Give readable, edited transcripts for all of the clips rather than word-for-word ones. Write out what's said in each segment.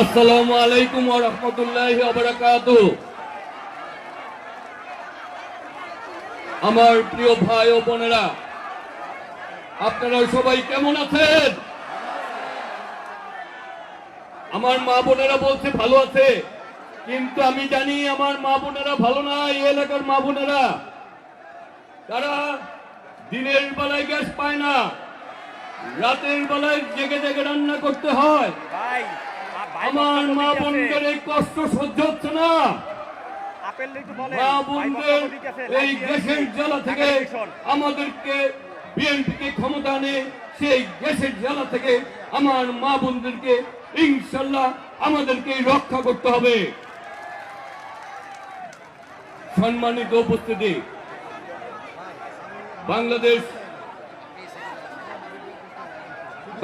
আসসালামু আলাইকুম ওয়া রাহমাতুল্লাহি ওয়া বারাকাতুহু। আমার প্রিয় ভাই ও বোনেরা, আপনারা সবাই কেমন আছেন? আমার মা বোনেরা বলছে ভালো আছে, কিন্তু আমি জানি আমার মা বোনেরা ভালো না। এই এলাকার মা বোনেরা তারা দিনের বেলায় গ্যাস পায় না, রাতের বেলায় জেগে জেগে রান্না করতে হয়। আমার মা বোনদের এই কষ্ট সহ্য হচ্ছে না। মা বোনদের এই গ্যাসের জ্বালা থেকে আমাদেরকে বিএনপিকে ক্ষমতা আনে, সেই গ্যাসের জ্বালা থেকে আমার মা বোনদেরকে ইনশাল্লাহ আমাদেরকে রক্ষা করতে হবে। সম্মানিত উপস্থিতি,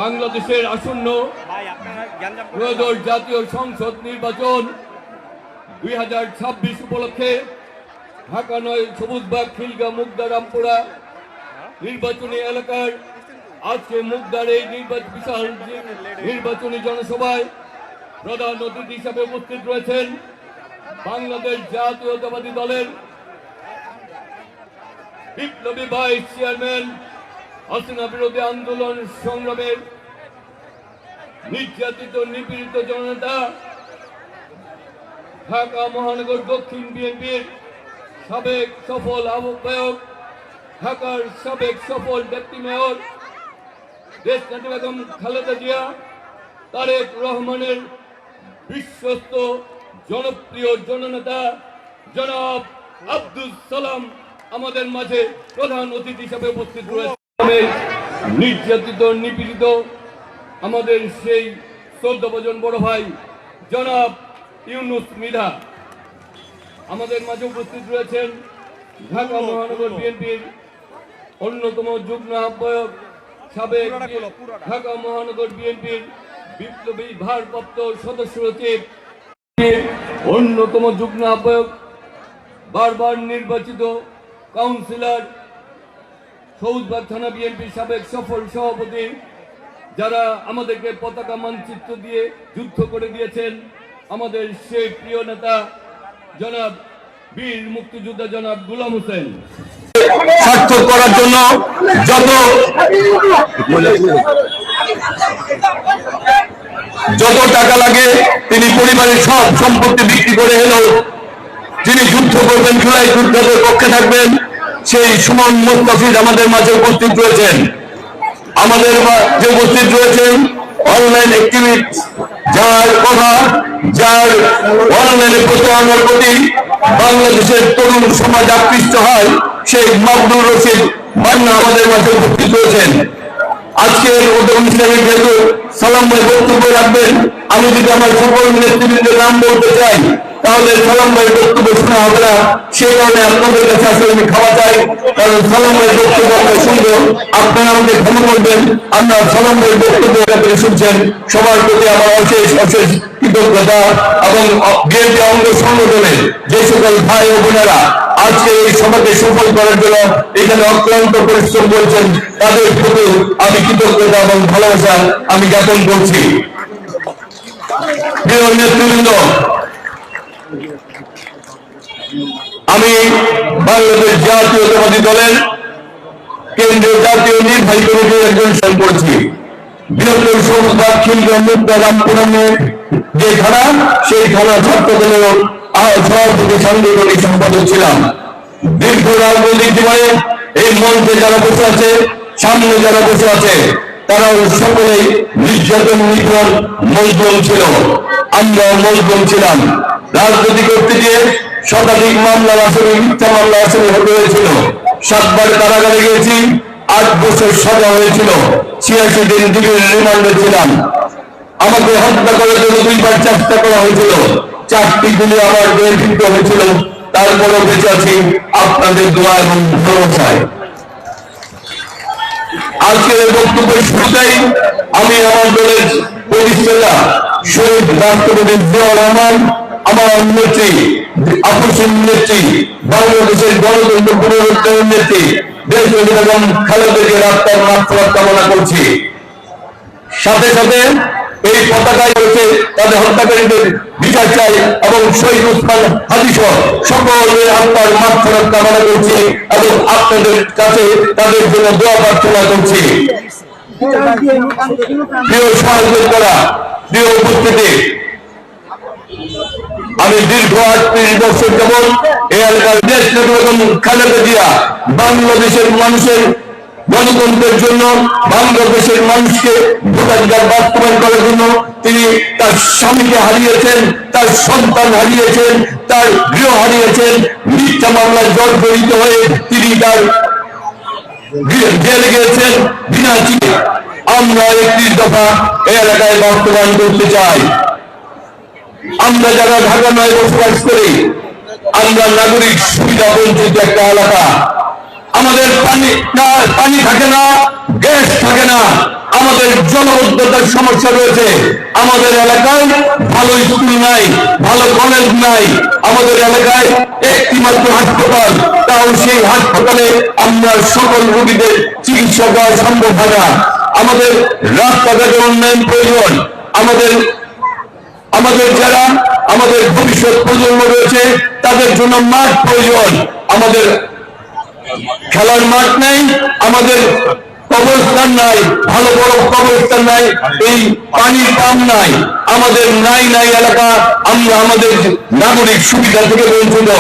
বাংলাদেশের আসন্ন ত্রয়োদশ জাতীয় সংসদ নির্বাচন 2026 উপলক্ষে ঢাকা 9 সবুজবাগ, খিলগা, মুগদা, রামপুরা নির্বাচনী এলাকার আজকে মুগদার এই বিশাল নির্বাচনী জনসভায় প্রধান অতিথি হিসাবে উপস্থিত রয়েছেন বাংলাদেশ জাতীয়তাবাদী দলের বিপ্লবী ভাইস চেয়ারম্যান, হাসিনা বিরোধী আন্দোলন সংগ্রামের নির্যাতিত নিপীড়িত জনতা, ঢাকা মহানগর দক্ষিণ বিএনপির সাবেক সফল আহ্বায়ক, ঢাকার সাবেক সফল ডেপুটি মেয়র দেশনেত্রী বেগম খালেদা জিয়া, তারেক রহমানের বিশ্বস্ত জনপ্রিয় জননেতা জনাব আব্দুল সালাম আমাদের মাঝে প্রধান অতিথি হিসাবে উপস্থিত রয়েছে। নির্যাতিত নিপীড়িত আমাদের সেই 14 জন বড় ভাই জনাব ইউনুস মৃধা আমাদের মাঝে উপস্থিত রয়েছেন। ঢাকা মহানগর বিএনপির অন্যতম যুগ্ম আহ্বায়ক, সাবেক ঢাকা মহানগর বিএনপির বিপ্লবী ভারপ্রাপ্ত সদস্য সচিব, অন্যতম যুগ্ম আহ্বায়ক, বারবার নির্বাচিত কাউন্সিলর, সবুজবাগ থানা বিএনপির সাবেক সফল সভাপতি, যারা আমাদেরকে পতাকা মানচিত্র দিয়ে যুদ্ধ করে দিয়েছেন, আমাদের সেই প্রিয় নেতা জনাব বীর মুক্তিযোদ্ধা জনাব গোলাম হোসেন। সার্থক করার জন্য যত টাকা লাগে তিনি পরিবারের সব সম্পত্তি বিক্রি করে হলেও যিনি যুদ্ধ করবেন, জুলাই যুদ্ধের পক্ষে থাকবেন, সেই সুমন মুস্তাফিজ আমাদের মাঝে উপস্থিত রয়েছেন। আমাদের মাঝে উপস্থিত রয়েছেন অনলাইন অ্যাক্টিভিস্ট, যার কথা, যার অনলাইনে প্রচারণার প্রতি বাংলাদেশের তরুণ সমাজ আকৃষ্ট হয়, সেই মাহবুবুর রশিদ মান্না আমাদের মাঝে উপস্থিত রয়েছেন। আজকের অনুষ্ঠানে যেহেতু সালাম ভাই বক্তব্য রাখবেন, আমি যদি আমার সকল নেতৃবৃন্দের নাম বলতে চাই তাহলে সালাম ভাই বক্তব্য শোনা হবে না। সেই কারণে আপনাদের কাছে আসলে আমি খাওয়া চাই, কারণ সালাম ভাই বক্তব্য আমরা শুনবো, আপনারা আমাকে ক্ষমা করবেন। আমরা সালাম ভাই বক্তব্য শুনছেন, সবার প্রতি আমার অশেষ অশেষ কৃতজ্ঞতা। এবং বিএনপি অঙ্গ সংগঠনের যে সকল ভাই ও বোনেরা আজকে এই সভাকে সফল করার জন্য এখানে অক্লান্ত পরিশ্রম করেছেন, তাদের প্রতি আমি কৃতজ্ঞতা এবং ভালোবাসা আমি জ্ঞাপন করছি। প্রিয় নেতৃবৃন্দ, আমি বাংলাদেশ জাতীয়তাবাদী দলের কেন্দ্রীয় জাতীয় নির্বাহী কমিটির একজন সদস্য করছি। বৃহত্তর সবুজবাগ, খিলগা, মুগদা, রামপুরামের যে থানা, সেই থানা ছাত্র দলের সভাপতি সাংগঠনিক সম্পাদক ছিলাম। দীর্ঘ রাজনৈতিক জীবনে এই মঞ্চে যারা বসে আছে, সামনে যারা বসে আছে, তারাও সকলেই নির্যাতন নিপীড়ন মজলুম ছিল, আমরাও মজলুম ছিলাম। রাজনীতি করতে গিয়ে শতাধিক মামলার আসামি, মিথ্যা মামলা আসামি হতে হয়েছিল। 7 বার কারাগারে গিয়েছি, 8 বছর সাজা হয়েছিল, 86 দিন ডিগ্রি রিমান্ডে ছিলাম। আমাকে হত্যা করার জন্য 2 বার চেষ্টা করা হয়েছিল, 4টি গুলি আমার দেহে বিদ্ধ হয়েছিল। তারপরও বেঁচে আছি আপনাদের দোয়া এবং ভালোবাসায়। আজকের বক্তব্যের শুরুতেই আমি আমার দলের প্রতিষ্ঠাতা শহীদ রাষ্ট্রপতি জিয়াউর রহমান, আমার নেত্রী, আপসীন নেত্রী, বাংলাদেশের গণতন্ত্র পুনরুদ্ধারের নেত্রী দেশনেত্রী বেগম খালেদা জিয়ার আত্মার মাগফিরাত কামনা করছি। সাথে সাথে এই পতাকায় রয়েছে তাদের হত্যাকারীদের বিচার চাই এবং শহীদ ওসমান হাদি সহ সকলের আত্মার মাগফিরাত কামনা করছি এবং আপনাদের কাছে তাদের জন্য দোয়া প্রার্থনা করছি। প্রিয় সহযোগিতা, প্রিয় উপস্থিতি, আমি দীর্ঘ ৩৮ বছর যেমন এই এলাকার দেশ এবং খালেদা জিয়া বাংলাদেশের মানুষের গণতন্ত্রের জন্য, বাংলাদেশের মানুষকে ভোটাধিকার বাস্তবায়ন করার জন্য তিনি তার স্বামীকে হারিয়েছেন, তার সন্তান হারিয়েছেন, তার গৃহ হারিয়েছেন, মিথ্যা মামলায় জর্জরিত হয়ে তিনি তার জেলে গিয়েছেন বিনা চিঠি। আমরা ৩১ দফা এই এলাকায় বাস্তবায়ন করতে চাই। আমরা যারা ঢাকা নয় বসবাস করি, আমরা নাগরিক সুবিধা বঞ্চিত একটা এলাকা। আমাদের পানি থাকে না, গ্যাস থাকে না, আমাদের জনবদ্ধতার সমস্যা রয়েছে। আমাদের এলাকায় ভালো স্কুল নাই, ভালো কলেজ নাই, আমাদের এলাকায় একটি মাত্র হাসপাতাল, তাও সেই হাসপাতালে আমরা সকল রোগীদের চিকিৎসা দেওয়া সম্ভব হয় না। আমাদের রাস্তাঘাটের উন্নয়ন প্রয়োজন। আমাদের যারা আমাদের ভবিষ্যৎ প্রজন্ম রয়েছে তাদের জন্য মাঠ প্রয়োজন। আমাদের খেলার মাঠ নাই, আমাদের কবরস্থান নাই, ভালো বড় কবরস্থান নাই, এই পানির পাম্প নাই, আমাদের নাই এলাকা। আমরা আমাদের নাগরিক সুবিধা থেকে বঞ্চিত।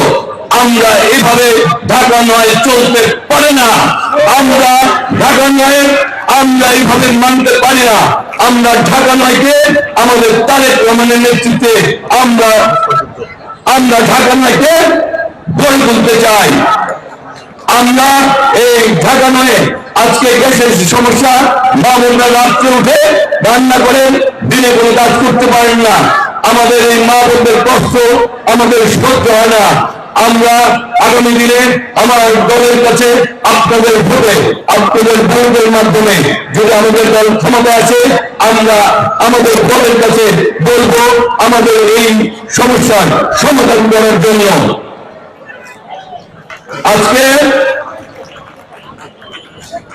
আমরা এভাবে ঢাকা নয় চলতে পারে না। আমরা ঢাকা নয় আমরা এইভাবে মানতে পারি না। আমরা ঢাকা নয়কে আমাদের তারেক রহমানের নেতৃত্বে আমরা ঢাকা নয়কে গড়ে তুলতে চাই। আমরা এই ঢাকা নয় আজকে গ্যাসের সমস্যা, মা বোনরা রাত্রে উঠে রান্না করেন, দিনে কোনো কাজ করতে পারেন না। আমাদের এই মা বোনদের কষ্ট আমাদের সহ্য হয় না। আমরা আগামী দিনে আমার দলের কাছে আপনাদের ভোটে, আপনাদের ভোটের মাধ্যমে যদি আমাদের দল ক্ষমতা আছে, আমরা আমাদের দলের কাছে বলবো আমাদের এই সমস্যার সমাধান করার জন্য।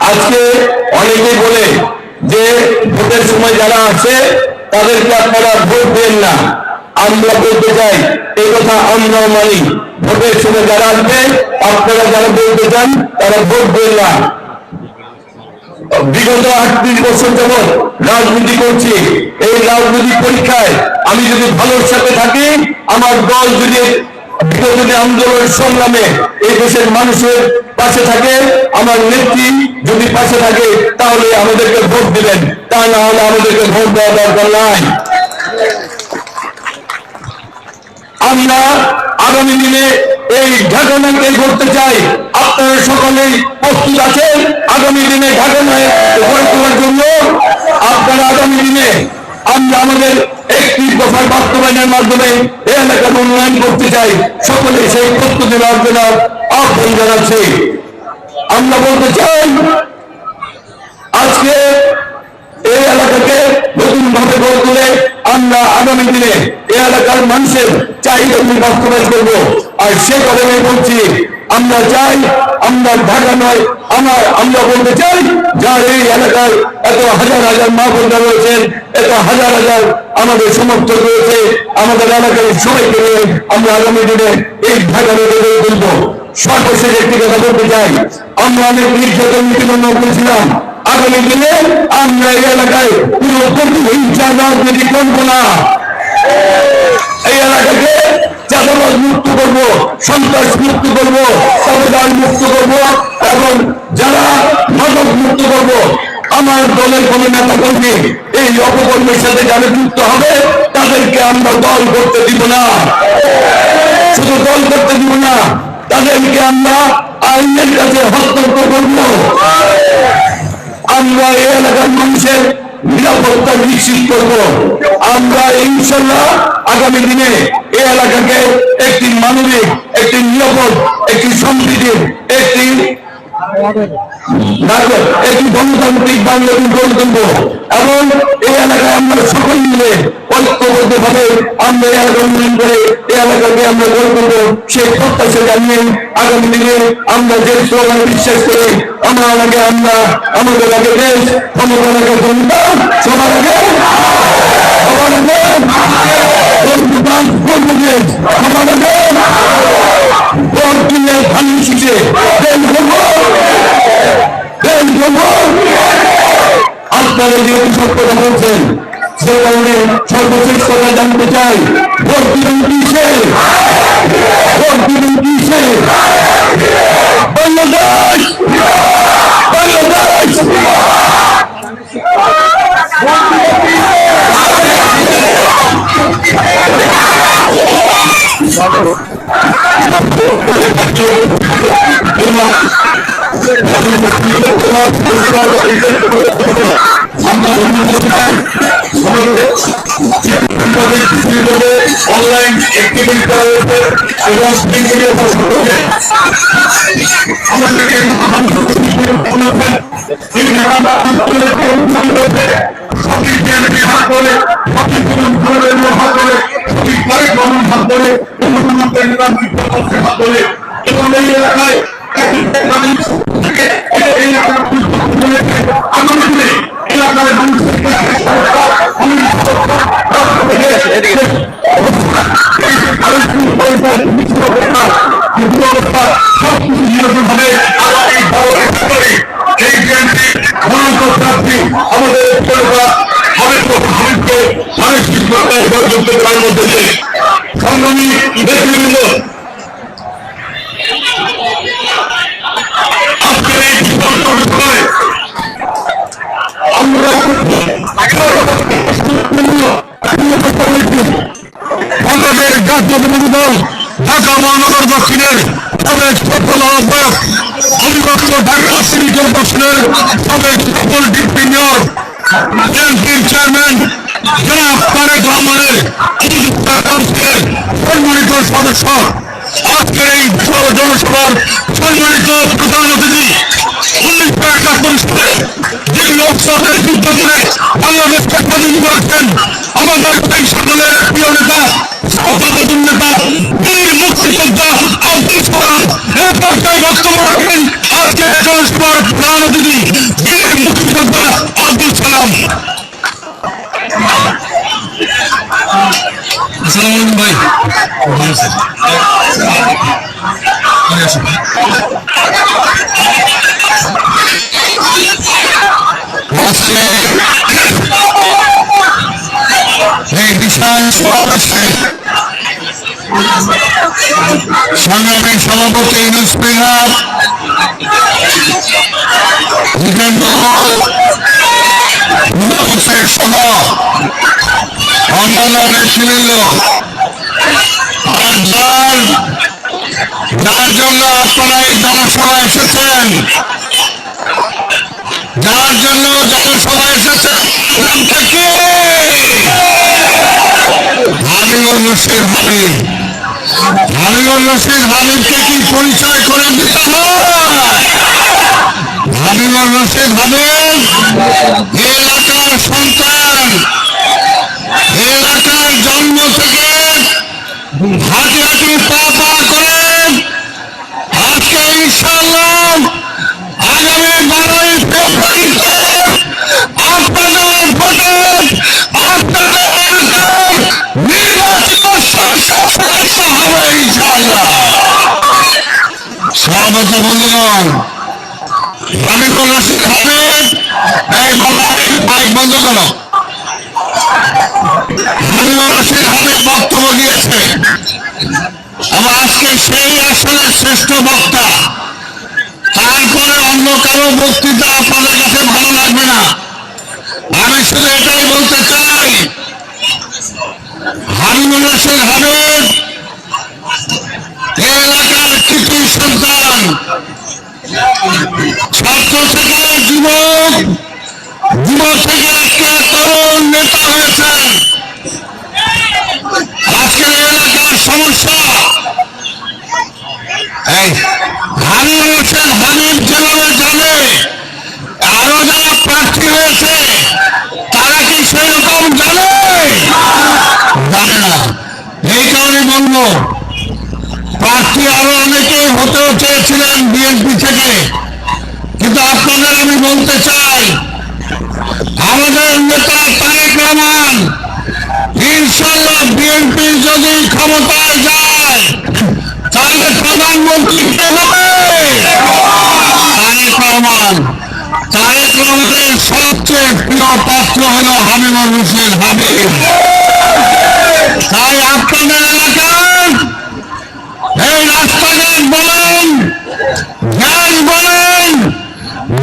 আজকে অনেকেই বলে যে ভোটের সময় যারা আছে তাদেরকে আপনারা ভোট দেন না। আমরা বলতে চাই এই কথা আমরাও মানি। ভোটের সময় যারা আসবে আপনারা যারা বলতে চান তারা ভোট দেন না। বিগত ৩৮ বছর যেমন রাজনীতি করছি, এই রাজনৈতিক পরীক্ষায় আমি যদি ভালোর সাথে থাকি, আমার দল যদি বিগত আন্দোলন সংগ্রামে এই দেশের মানুষের পাশে থাকে, আমার নেত্রী যদি পাশে থাকে, তাহলে আমাদেরকে ভোট দিবেন, তা না হলে আমাদেরকে ভোট দেওয়া দরকার নাই। আমরা আগামী দিনে এই ঢাকা নয়কে করতে চাই। আপনারা সকলেই প্রস্তুত আছেন আগামী দিনে ঢাকা নয় গড়ে তোলার জন্য? আপনারা আগামী দিনে আমরা আমাদের ৩১ দফার বাস্তবায়নের মাধ্যমে এই এলাকার উন্নয়ন করতে চাই। সকলে সেই প্রস্তুতি নেওয়ার জন্য আহ্বান জানাচ্ছি। আমরা বলতে চাই আজকে এই এলাকাকে নতুন ভাবে গড়ে তুলে আমরা আগামী দিনে এই এলাকার মানুষের চাহিদা বাস্তবায়ন করবো। আর সে কারণে বলছি আমরা চাই, আমরা ঢাকা নয়, আমরা বলতে চাই যার এই এলাকায় এত হাজার হাজার মা বোনরা রয়েছেন, এত হাজার হাজার আমাদের সমর্থক রয়েছে, আমাদের এলাকার সবাইকে নিয়ে আমরা আগামী দিনে এই ঢাকা নয় গড়ে তুলবো। সর্বশেষ একটি কথা বলতে চাই, আমরা অনেক নির্যাতন নীতিমান্য করেছিলাম। আগামী দিনে আমরা এই এলাকায় কোনো হিংসা রাজনীতি করবো না। এই এলাকাকে চাঁদাবাজ মুক্ত করবো, সন্ত্রাস মুক্ত করবো, সাবেদার মুক্ত করবো এবং যারা মাদক মুক্ত করবো। আমার দলের কোন নেতা কর্মী এই অপকর্মের সাথে যারা যুক্ত হবে তাদেরকে আমরা দল করতে দিব না। শুধু দল করতে দিব না, তাদেরকে আমরা আইনের কাছে হস্তান্তর করবো। আমরা এই এলাকার মানুষের নিরাপত্তা নিশ্চিত করবো। আমরা ইনশাল্লাহ আগামী দিনে এই এলাকাকে একটি মানবিক, একটি নিরাপদ, একটি সম্প্রীতির, একটি গণতান্ত্রিক বাংলাদেশ গড়ে তুলবো এবং এই এলাকায় আমরা সকল মিলে ঐক্যবদ্ধভাবে আমরা এই এলাকা উন্নয়ন করে এই এলাকাকে আমরা গড়ে তুলব সেই প্রত্যাশা জানিয়ে আগামী দিনে আমরা যে স্লোগানে বিশ্বাস করি আমরা আগে আমরা আমাদের আগে দেশ ক্ষমতা আগে জনতা সবার আগে সবার আগে সবার আগে ভোট দিলে ধান শিখে আপনারা যেহেতু সব কথা বলছেন সে কারণে সর্বশেষ কথা জানতে চাই ভোট দিবেন কিসে ভোট দিবেন কিসে বাংলাদেশ বাংলাদেশ অনলাইন অ্যাক্টিভিটি করা হয়েছে এবং এলাকায় সংগ্রামী ব্যক্তিবৃন্দ আমাদের জাতীয় দল ঢাকা মহানগর দক্ষিণের সাবেক সফল আহ্বায়ক অবিভক্ত ঢাকা সিটি কর্পোরেশনের সাবেক সফল ডিপি মেয়র বিএনপির চেয়ারম্যান জনাব তারেক রহমানের সম্মানিত সদস্য আজকের এই জনসভার সম্মানিত প্রধান অতিথি 1971 সালে যিনি লোকসভার যুদ্ধ করে বাংলাদেশকে স্বাধীন করেছেন আমাদের এই সকলের প্রিয় নেতা নেতা বীর মুক্তিযোদ্ধা আব্দুল সালাম এই পর্যায়ে বক্তব্য রাখেন আজকে জনসভার প্রধান অতিথি বীর মুক্তিযোদ্ধা আব্দুল সালাম। আসসালামু আলাইকুম ভাই। এই বিশাল সমাবেশে সংগ্রামী সভাপতি ইউনুস মিয়া সহ অন্যান্য নেতৃবৃন্দ যার জন্য আপনারা এই জনসভা এসেছেন যার জন্য জনসভা এসেছেন হাবিবুর রশিদ হাবিব হাবিবুর রশিদ হাবিবকে কি পরিচয় করে দিতে হয়? হাবিবুর রশিদ হাবিব এলাকার সন্তান এলাকার জন্ম থেকে হাঁটি হাঁটি পা পা করেন আজকে ইনশাআল্লাহ আগামী 12ই ফেব্রুয়ারিতে আপনাদের ভোটে আপনাদের নির্বাচিত সংসদ সদস্য হবে ইনশাআল্লাহ। সভাপতি বন্ধুগণ হাবিবুর রশিদ হাবিব এই মাইক বন্ধ করো। হাবিবুর রশিদ হাবিব বক্তব্য দিয়েছে এবং আজকে সেই আসলে শ্রেষ্ঠ বক্তা। তারপরে অন্য কারো বক্তৃতা আপনাদের কাছে ভালো লাগবে না। আমি শুধু এটাই বলতে চাই হাবিবুর রশিদ হাবিব এলাকার কৃতি সন্তান ছাত্র থেকে যুবক যুবক থেকে আজকে তরুণ নেতা হয়েছেন। আজকের এলাকার সমস্যা হাবিবুর রশিদ হাবিব যেভাবে জানে আরো যারা প্রার্থী হয়েছে তারা কি সেরকম জানে? এই কারণে বলবো, প্রার্থী আরো অনেকেই হতেও চেয়েছিলেন বিএনপি থেকে, কিন্তু আপনাদের আমি বলতে চাই, আমাদের নেতা তারেক রহমান ইনশাল্লাহ বিএনপি যদি ক্ষমতায় যায় তাহলে প্রধানমন্ত্রী কে হবে? তারেক রহমান। তারেক রহমানের সবচেয়ে প্রিয় পাত্র হল হাবিবুর হোসেন হাবিব। তাই আপনাদের এলাকার এই রাস্তাঘাট বলেন, গ্যাস বলেন,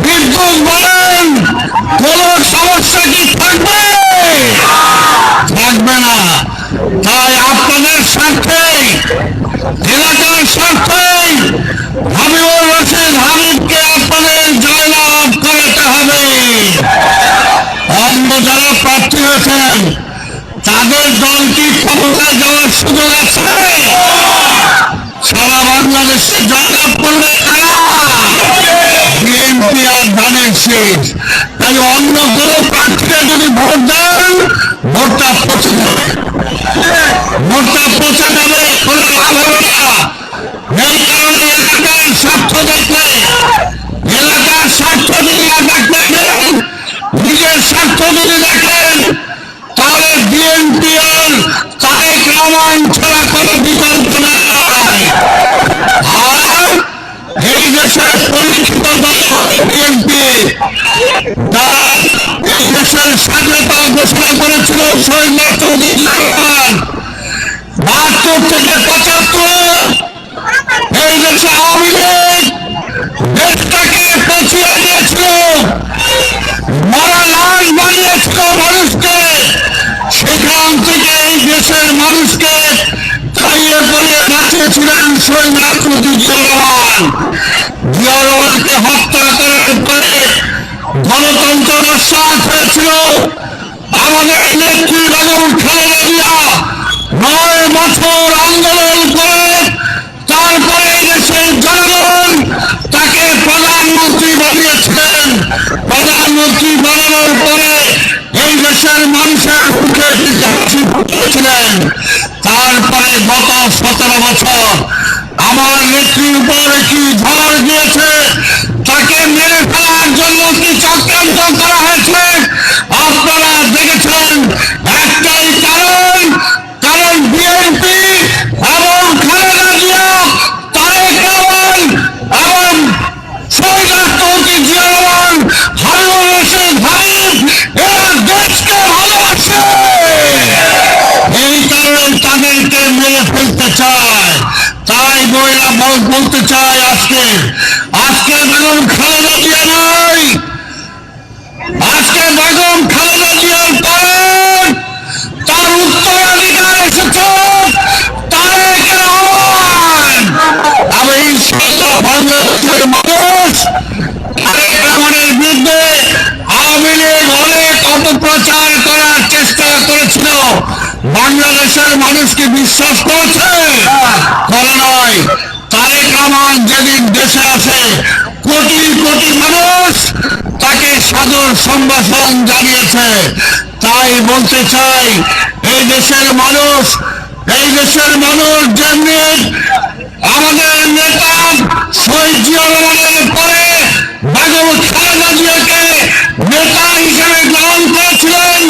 বিদ্যুৎ বলেন, কোন সমস্যা কি থাকবে? থাকবে না। তাই আপনাদের স্বার্থে, এলাকার স্বার্থে হাবিবুর হোসেন হাবিবকে আপনাদের জয়লাভ করাতে হবে। অন্য যারা প্রার্থী হয়েছেন তাদের দল কি ক্ষমতায় যাওয়ার সুযোগ আছে? সারা বাংলাদেশে জয়লাভ করবে কারা? বিএনপি আর ধানের শেষ। তাই অন্য কোন প্রার্থীকে যদি ভোট দেন, ভোটটা পচে যাবে, ভোটটা পচে যাবে, কোনো লাভ হবে না। এই কারণে এলাকার স্বার্থ দেখলে, এলাকার স্বার্থ যদি না দেখেন, নিজের স্বার্থ যদি দেখেন, তাহলে বিএনপি আর তারেক রহমান ছাড়া কোনো বিকল্প নাই। আর এই দেশের পরিচিত দল বিএনপি, যারা এই দেশের স্বাধীনতা ঘোষণা করেছিল শহীদ রহমান ৭২ থেকে ৭৫, এই দেশে আওয়ামী লীগ দেশটাকে পচিয়ে দিয়েছিল, মরা লাশ বানিয়েছিল মানুষকে। সেখান থেকে এই দেশের মানুষকে খাইয়ে পরিয়ে বাঁচিয়েছিলেন শহীদ রাষ্ট্রপতি জিয়া রহমান। জিয়া রহমানকে হত্যা করার পরে গণতন্ত্র নস্যাৎ হয়েছিল। আমাদের নেত্রী বেগম খালেদা জিয়া ৯ বছর আন্দোলন করে তারপরে এই দেশের জনগণ তাকে প্রধানমন্ত্রী বানিয়েছিলেন। প্রধানমন্ত্রী বানানোর পরে এই দেশের মানুষের মুখে হাসি ফুটিয়েছিলেন। তারপরে গত ১৭ বছর আমার নেত্রীর উপরে কি ঝড় গিয়েছে, তাকে মেরে ফেলার জন্য কি চক্রান্ত করা হয়েছে আপনারা দেখেছেন। একটাই কারণ, কারণ বিএনপি এবং খালেদা জিয়া, তারেক রহমান এবং শহীদ রাষ্ট্রপতি জিয়া রহমান, হাবিবুর হোসেন হাবিব, এরা দেশকে ভালোবাসে। এই কারণে তাদেরকে মেরে ফেলতে চায়। তাই বলতে চাই, আজকে বেগম খালেদা জিয়া নয়, আজকে বেগম খালেদা জিয়ার পরে তার উত্তরাধিকার এসেছে তারেক রহমান। আমি ইনশাআল্লাহ বাংলাদেশের মানুষ তারেক রহমানের বিরুদ্ধে আওয়ামী লীগ অনেক অপপ্রচার করার চেষ্টা করেছিল। বাংলাদেশের মানুষকে বিশ্বাস করেছে? করে নয়। তারেক রহমান যেদিন দেশে আসে কোটি কোটি মানুষ তাকে সাদর সম্ভাষণ জানিয়েছে। তাই বলতে চাই, এই দেশের মানুষ যেমনি আমাদের নেতা শহীদ জিয়া রহমানের পরে বেগম খালেদা জিয়াকে নেতা হিসেবে গ্রহণ করেছিলেন,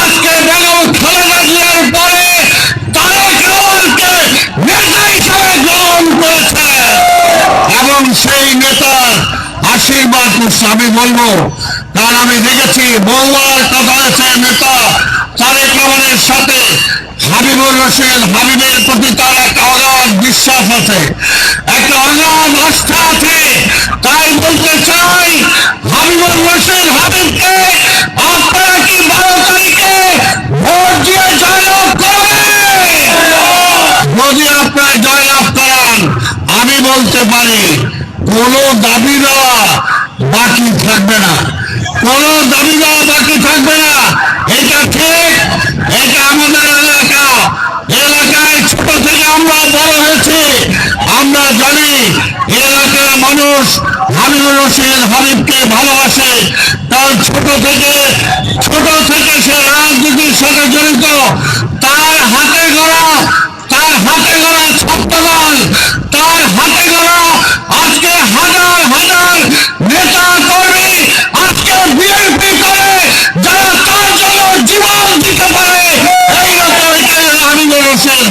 আজকে বেগম খালেদা জিয়ার পরে তারেক রহমানকে নেতা হিসেবে গ্রহণ করেছে এবং সেই নেতার আশীর্বাদ আমি বলবো, কারণ আমি দেখেছি বহুবার কথা হয়েছে নেতা তারেক রহমানের সাথে হাবিবুর হোসেন হাবিবের প্রতি তার একটা অগাধ বিশ্বাস আছে, একটা অগাধ আস্থা আছে। তাই বলতে চাই, হাবিবুর হোসেন হাবিবকে আপনারা কি 12 তারিখে ভোট দিয়ে জয়লাভ করবেন? যদি আপনারা জয়লাভ করেন, আমি বলতে পারি কোন দাবি দেওয়া বাকি থাকবে না, কোন দাবি দেওয়া বাকি থাকবে না। এটা ঠিক, এটা আমাদের এলাকা, এলাকায় ছোট থেকে আমরা বড় হয়েছি, আমরা জানি এলাকার মানুষ হাবিবুর হোসেন হাবিবকে ভালোবাসে। তার ছোট থেকে সে রাজনীতির সাথে জড়িত, তার হাতে গড়া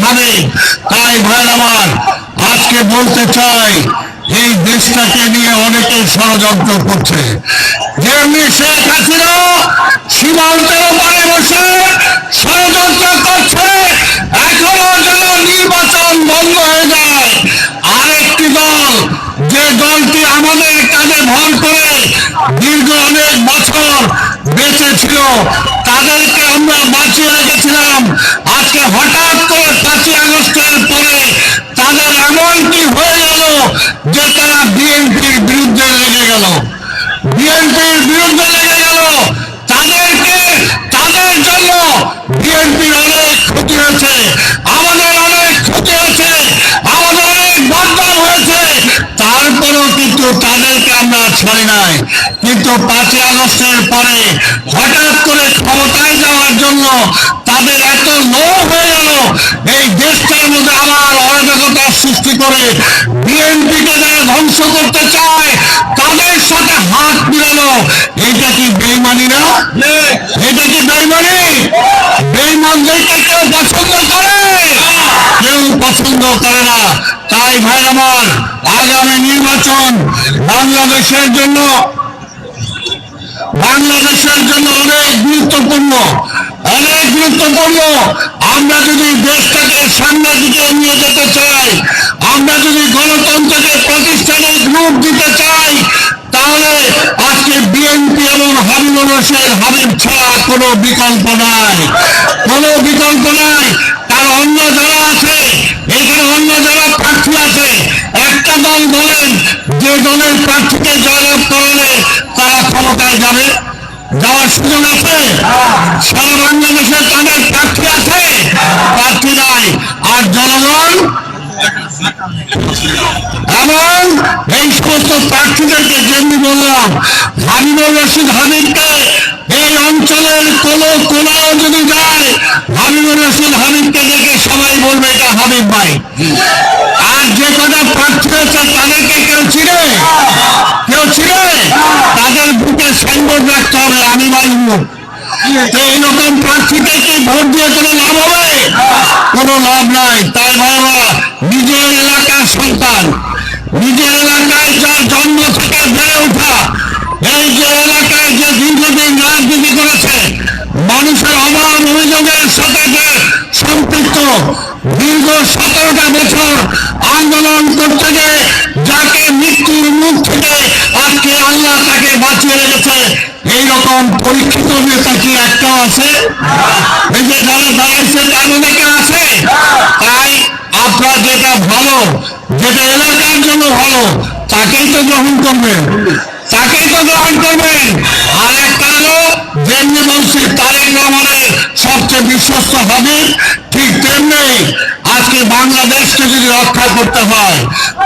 হাবিব। তাই ভাই আমার আজকে বলতে চাই, এই দেশটাকে নিয়ে অনেকে ষড়যন্ত্র করছে। যেমনি শেখ হাসিনা সীমান্তের উপরে বসে ষড়যন্ত্র করছে, এখনো যেন নির্বাচন বন্ধ হয়ে যায়। আরেকটি দল, যে দলটি আমাদের কাঁধে ভর করে দীর্ঘ অনেক বছর বেঁচে ছিল, তাদেরকে আমরা বাঁচিয়ে রেখেছিলাম। আজকে হঠাৎ করে 5ই আগস্টের পরে তাদের এমন কি হয়ে গেল যে তারা বিএনপির বিরুদ্ধে লেগে গেল। বিএনপির বিরুদ্ধে লেগে গেল। তাদেরকে, তাদের জন্য বিএনপির অনেক ক্ষতি হয়েছে, আমাদের অনেক ক্ষতি হয়েছে, আমাদের অনেক বদনাম হয়েছে। তারপরেও কিন্তু তাদেরকে আমরা ছাড়ি নাই। কিন্তু 5ই আগস্টের পরে হঠাৎ করে ক্ষমতায় যাওয়ার জন্য তাদের এত লোভ হয়ে গেল, এই দেশটার মধ্যে আবার অরাজকতা সৃষ্টি করে বিএনপিকে যারা ধ্বংস করতে চায় তাদের সাথে হাত মিলানো। এটা কি বেইমানি না? এটা কি বেইমানি? বেইমানদেরকে কেউ পছন্দ করে? কেউ পছন্দ করে না। তাই ভাই আমার, আগামী নির্বাচন বাংলাদেশের জন্য অনেক গুরুত্বপূর্ণ, অনেক গুরুত্বপূর্ণ। আমরা যদি দেশটাকে সামনের দিকে নিয়ে যেতে চাই, আমরা যদি গণতন্ত্রকে প্রতিষ্ঠানের রূপ দিতে চাই, তাহলে আজকে বিএনপি এবং হাবিবুর রশিদ হাবিব ছাড়া কোনো বিকল্প নাই, কোনো বিকল্প নাই। তার অন্য যারা আছে, এখানে অন্য যারা প্রার্থী আছে, একটা দল বলেন যে দলের প্রার্থীকে জয়লাভ করলে তারা ক্ষমতায় যাবে, যাওয়ার সুযোগ আছে? সারা বাংলাদেশে তাদের প্রার্থী আছে? প্রার্থী নাই। আর জনগণ এবং এই সমস্ত প্রার্থীদেরকে যেমনি বললাম, হাবিবুর রশিদ হাবিবকে এই অঞ্চলের কোন কোনাও যদি যায়, হাবিবুর রশিদ হাবিবকে দেখে সবাই বলবে এটা হাবিব ভাই। আর যে কটা প্রার্থী হয়েছে তাদেরকে কেউ চিনে? কেউ চিনে? তাদের বুকে সাইনবোর্ড রাখতে হবে আমি ভাই মুখ। এইরকম প্রার্থীকে কি ভোট দিয়ে কোনো লাভ হবে? কোনো লাভ নাই। তাই ভাইরা, নিজের এলাকার সন্তান, নিজের এলাকায় যার জন্ম থেকে বেড়ে ওঠা, এই যে এলাকায় যে দীর্ঘদিন রাজনীতি করেছে, মানুষের অভাব অভিযোগের সাথে যে সম্পৃক্ত, দীর্ঘ 17টা বছর আন্দোলন করতে গিয়ে যাকে মৃত্যুর মুখ থেকে আজকে আল্লাহ তাকে বাঁচিয়ে রেখেছে, এইরকম পরীক্ষিত নেতা কি একটাও আছে? এই যে যারা দাঁড়াইছে তার মধ্যে কেউ আছে? তাই আপনার যেটা ভালো, যেটা এলাকার জন্য ভালো, তাকেই তো গ্রহণ করবেন, তাকেই তো গ্রহণ করবেন। আর একটা হলো, যেমনি বলছি তারেক রহমানের সবচেয়ে বিশ্বস্ত হবে, ঠিক তেমনি আজকে বাংলাদেশকে যদি রক্ষা করতে হয়,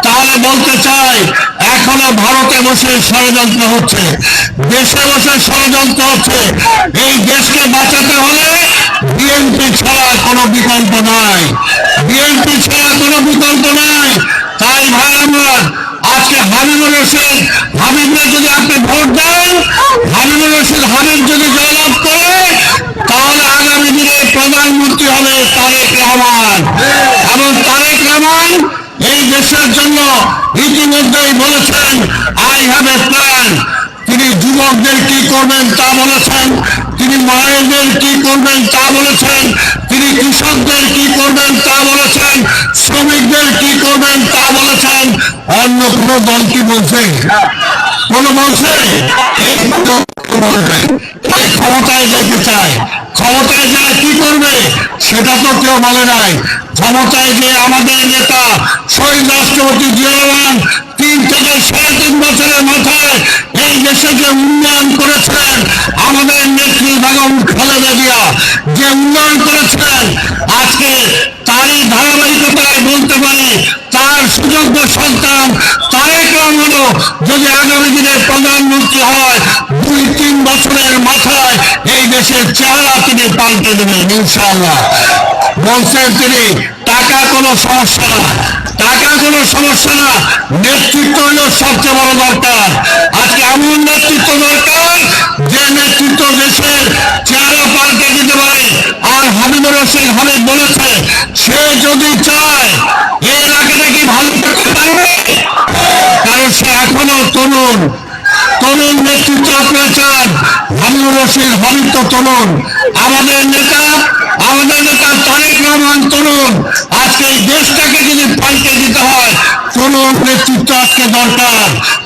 তাহলে বলতে চাই এখনো ভারতে বসে ষড়যন্ত্র হচ্ছে, দেশে বসে ষড়যন্ত্র হচ্ছে। এই দেশকে বাঁচাতে হলে বিএনপি ছাড়া কোনো বিকল্প নাই, বিএনপি ছাড়া কোনো বিকল্প নাই। তাই ভাই আমার, আজকে হাবিবুর রশিদ হাবিবরা যদি আপনি ভোট দেন, হাবিবুর রশিদ হাবিব যদি জয়লাভ করে, তাহলে আগামী দিনে প্রধানমন্ত্রী হবে তারেক রহমান। এবং তারেক রহমান এই দেশের জন্য ইতিমধ্যেই বলেছেন আই হ্যাভ এ প্ল্যান। তিনি যুবকদের কি করবেন তা বলেছেন, তিনি মায়েদের কি করবেন তা বলেছেন, তিনি কৃষকদের কি করবেন তা বলেছেন, শ্রমিকদের কি করবেন তা বলেছেন। অন্য কোন দল কি বলছে? কোন বলছে? ক্ষমতায় যেতে চায়, ক্ষমতায় যা কি করবে সেটা তো কেউ বলে নাই। ক্ষমতায় যে আমাদের নেতা শহীদ রাষ্ট্রপতি জিয়া রহমান 3 থেকে 3.5 বছরের মাথায় এই দেশে যে উন্নয়ন করেছেন, আমাদের নেত্রী বেগম খালেদা জিয়া যে উন্নয়ন করেছেন, আজকে তারই ধারাবাহিকতায় বলতে পারি তার সুযোগ্য সন্তান তারেক রহমানও যদি আগামী দিনে প্রধানমন্ত্রী হয়, 2-3 বছরের মাথায় এই দেশের চেহারা তিনি পাল্টে দেবেন ইনশাআল্লাহ। বলছেন তিনি, টাকা কোনো সমস্যা না, টাকা কোনো সমস্যা না, নেতৃত্ব হলো সবচেয়ে বড় দরকার। আজকে এমন নেতৃত্ব দরকার যে নেতৃত্ব দেশের চেহারা পাল্টে দিতে পারে। আর হাবিবুর রশিদ হাবিব বলেছে, সে চান হারুনুর রশিদ হাবিব তো তরুণ, আমাদের নেতা তারেক রহমান তরুণ। আজকে এই দেশটাকে যদি পাল্টে দিতে হয় তরুণ নেতৃত্ব আজকে দরকার।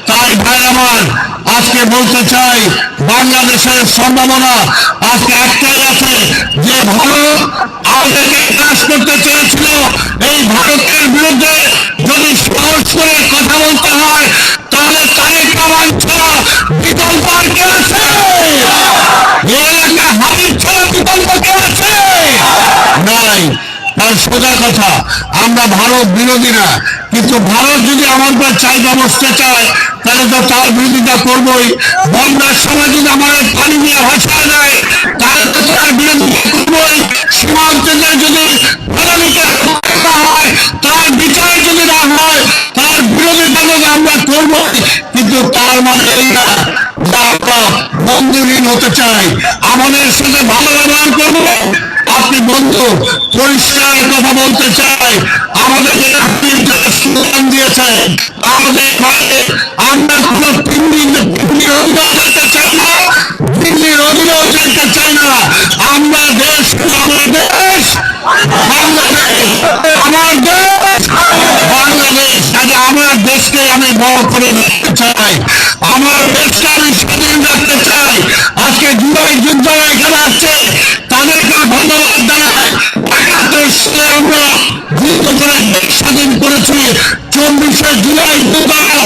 তাই ভাই আমার আজকে বলতে চাই বাংলাদেশের সম্ভাবনা আজকে একটাই আছে, যে ভারত আমাদেরকে কাজ করতে চেয়েছিল, এই ভারতের বিরুদ্ধে যদি সাহস করে কথা বলতে হয় তাহলে তারেক রহমান ছাড়া বিকল্প আর কে আছে? এই এলাকা হাবিব ছাড়া বিকল্প কে আছে? নাই। তার সোজা কথা, আমরা ভারত বিরোধী না, কিন্তু ভারত যদি আমার উপর চাহিদা বসতে চায় তাহলে তো তার বিরোধিতা করবোই। বন্যার সময় যদি আমাদের পানি নিয়ে ভাষা যায় তাহলে তো তার বিরোধিতা করবোই। সীমান্তে যদি ফেরানিকে হত্যা হয়, তার বিচার যদি না হয় তার বিরোধিতা যদি আমরা করবোই। কিন্তু তার মানে এই না যে আমরা বন্ধুহীন হতে চাই, আমাদের সাথে ভালো ব্যবহার করবো। আপনি বন্ধু পরিষ্কার কথা বলতে চাই, আমাদেরকে আপনি স্লোগান দিয়েছেন, আমাদের আমরা কোন দিল্লির অধীনেও যেতে চাই না, দিল্লির অধীনেও যেতে চাই না। আমরা দেশ, আমার দেশ, বাংলাদেশ, আমার দেশ, বাংলাদেশ। আমার দেশকে আমি বড় করে রাখতে চাই, আমার দেশকে আমি স্বাধীন রাখতে চাই। আজকে জুলাই যোদ্ধারা এখানে আসছে, তাদেরকে ধন্যবাদ জানাই। ৭১ সালে আমরা যুদ্ধ করে দেশ স্বাধীন করেছি, ২৪শে জুলাই যোদ্ধারা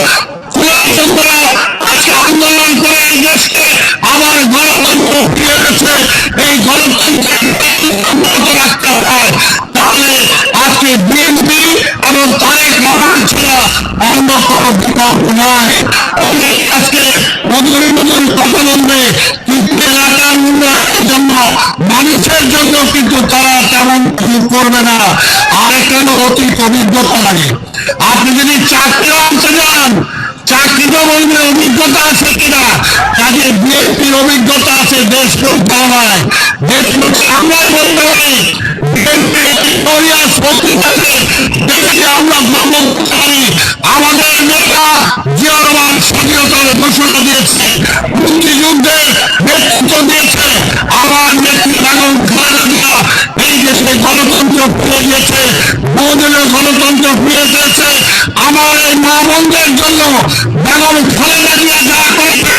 আজকে আন্দোলন করে এই দেশকে আবার গণতন্ত্র ফিরে গেছে। এই গণতন্ত্র রাখতে হয়, তাহলে আজকে বিএনপি এবং তারেক রহমান ছাড়া অন্য কোনো বিকল্প নাই। আজকে মধুর মধুর কথা বলবে, কিন্তু এলাকার উন্নয়নের জন্য, মানুষের জন্য কিন্তু তারা তেমন কিছু করবে না। আর এখানে অতীত অভিজ্ঞতা লাগে। আপনি যদি চাকরি আনতে যান, চাকরিতে বলবে অভিজ্ঞতা আছে কিনা, কাজে বিএনপির অভিজ্ঞতা আছে দেশ পরিচালনায়, দেশ আমরা বলতে পারি আমরা বলতে পারি আমাদের নেতা জিয়া রহমান স্বাধীনতার ঘোষণা দিয়েছে, মুক্তিযুদ্ধের নেতৃত্ব দিয়েছে, আমার নেত্রী বেগম খালেদা জিয়া এই দেশে গণতন্ত্র ফিরে দিয়েছে, বহুদিনের গণতন্ত্র ফিরে দিয়েছে। আমার এই মা বোনদের জন্য বেগম খালেদা জিয়া যা করেছে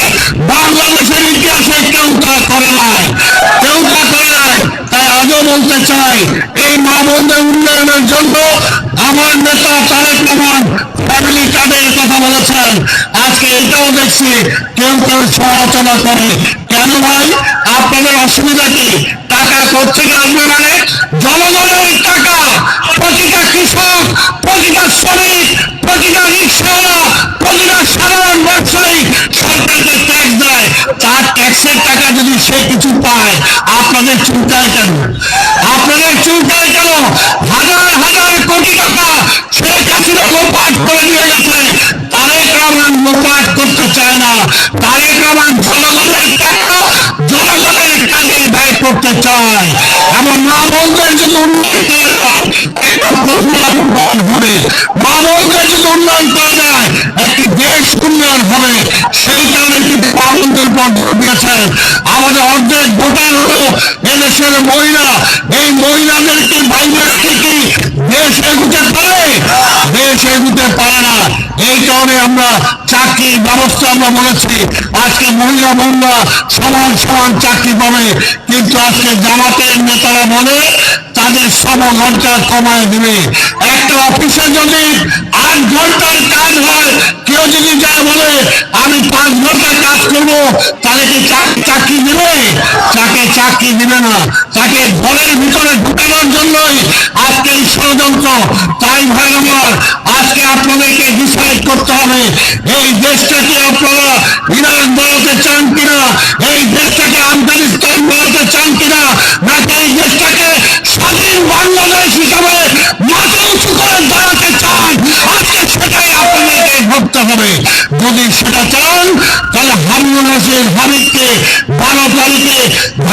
বাংলাদেশের ইতিহাসে কেউ তা করে নাই, কেউ তা করে নাই। তাই আজও বলতে চাই, এই মা বোনদের উন্নয়নের জন্য আমার নেতা তারেক রহমান ফ্যামিলি কার্ডের কথা বলেছেন। আজকে এটাও দেখছি কেউ কেউ সমালোচনা করে। কেন ভাই, আপনাদের অসুবিধা কি? টাকা কোথেকে আসবে? মানে জনগণের টাকা, প্রতিটা কৃষক, প্রতিটা শ্রমিক, প্রতিটা রিক্সাওয়ালা, প্রতিটা সাধারণ ব্যবসায়ী সরকারকে ট্যাক্স দেয়। তার ট্যাক্সের টাকা যদি সে কিছু পায়, আপনাদের চিন্তায় কেন? আপনাদের চিন্তায় কেন? হাজার হাজার কোটি টাকা শেখ হাসিনা লোপাট করে নিয়ে গেছে। তারেক রহমান লোপাট করতে চায় না, তারেক রহমান জনগণের টাকা জনগণের কাজে ব্যয় করতে চায়। এবং মা বোনদের যদি উন্নয়ন হবে, মা বোনদের যদি উন্নয়ন করা যায়, একটি দেশ উন্নয়ন হবে। সেই কারণে কিন্তু মা বোনদের উপর জোর দিয়েছেন। আমাদের অর্ধেক ভোটার হলো এদেশের মহিলা, এই মহিলাদেরকে বাইরে রেখে কি দেশ এগুতে পারে? দেশ এগুতে পারে না। এই কারণে আমরা চাকরির ব্যবস্থা আমরা বলেছি, আজকে মহিলা বোনরা সমান সমান চাকরি পাবে। কিন্তু আজকে জামাতের নেতারা বলে তাদের ৬ ঘন্টা কমায় দেবে। একটা অফিসে যদি ৮ ঘন্টার কাজ হয়, কেউ যদি যা বলে আমি ৫ ঘন্টা কাজ করবো, তাহলে কি চাকরি দিবে? তাকে চাকরি দিবে না, তাকে ঘরের ভিতরে ঢুকানোর জন্যই আজকে এই ষড়যন্ত্র। তাই ভাই আমার, আজকে আপনাদেরকে ডিসাইড করতে হবে, এই দেশটাকে আপনারা ইরাক বানাতে চান কিনা, এই দেশটাকে আফগানিস্তান বানাতে চান কিনা, নাকি এই দেশটাকে স্বাধীন বাংলাদেশ হিসাবে মাথা উঁচু করে দাঁড়াতে চান? আজকে সেটাই আপনাদেরকে ভাবতে হবে। যদি সেটা চান তাহলে হারুনুর রশিদ হাবিবকে 12 তারিখে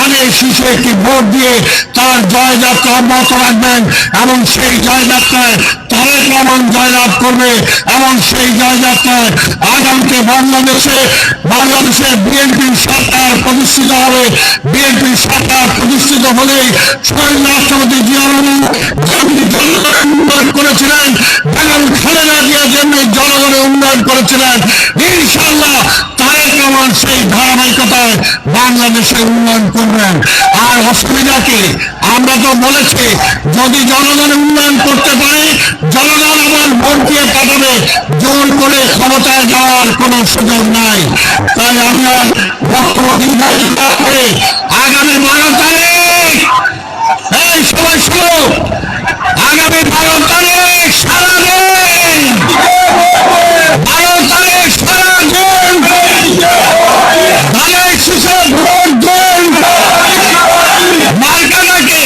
ধানের শীষে একটি ভোট দিয়ে তার জয়যাত্রা অব্যাহত রাখবেন এবং সেই জয়যাত্রায় তারেক রহমান জয়লাভ করবে এবং সেই জয়যাত্রায় আগামীতে বাংলাদেশে বিএনপির সরকার প্রতিষ্ঠিত হবে। বিএনপির সরকার প্রতিষ্ঠিত হলেই শহীদ রাষ্ট্রপতি জিয়া রহমান উন্নয়ন করেছিলেন, বেগম খালেদা জিয়া যেমনি জনগণের উন্নয়ন করেছিলেন, ইনশাআল্লাহ তারেক রহমান সেই ধারাবাহিকতায় বাংলাদেশের উন্নয়ন করবেন। আর অসুবিধা কি? আমরা তো বলেছি যদি জনগণের উন্নয়ন করতে পারে জনগণ আবার ভোট দিয়ে পাঠাবে, জোর করে ক্ষমতায় যাওয়ার কোন সুযোগ নাই। তাই আমরা বক্তব্য আগামী 12 তারিখ, এই সবাই শুনো, আগামী 12 তারিখ সারাদিন, 12 তারিখ সারাদিন ধানের শীষে ভোট দিন। মার্কাটাকে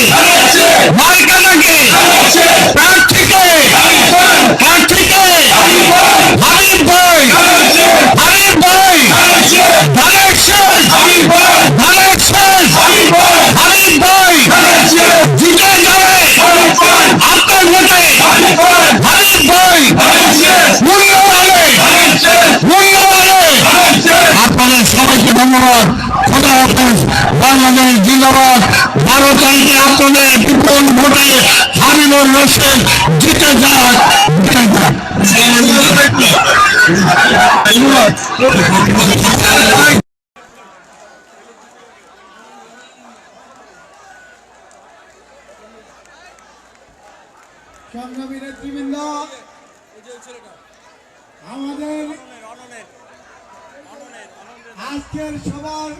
প্রার্থীকে হাবিব ভাই ধানের শীষ হাবিব ভাই জিতে যাবে আপনার ভোটে। হাবিব ভাই মূল্যবানে আপনাদের সবাইকে ধন্যবাদ। খোদা হাফেজ। বাংলাদেশ জিন্দাবাদ। 12 তারিখে আপনাদের বিপুল ভোটে হাবিবুর রশিদ জিতে যাক। সংগ্রামী নেতৃবৃন্দ, আমাদের আজকের সবার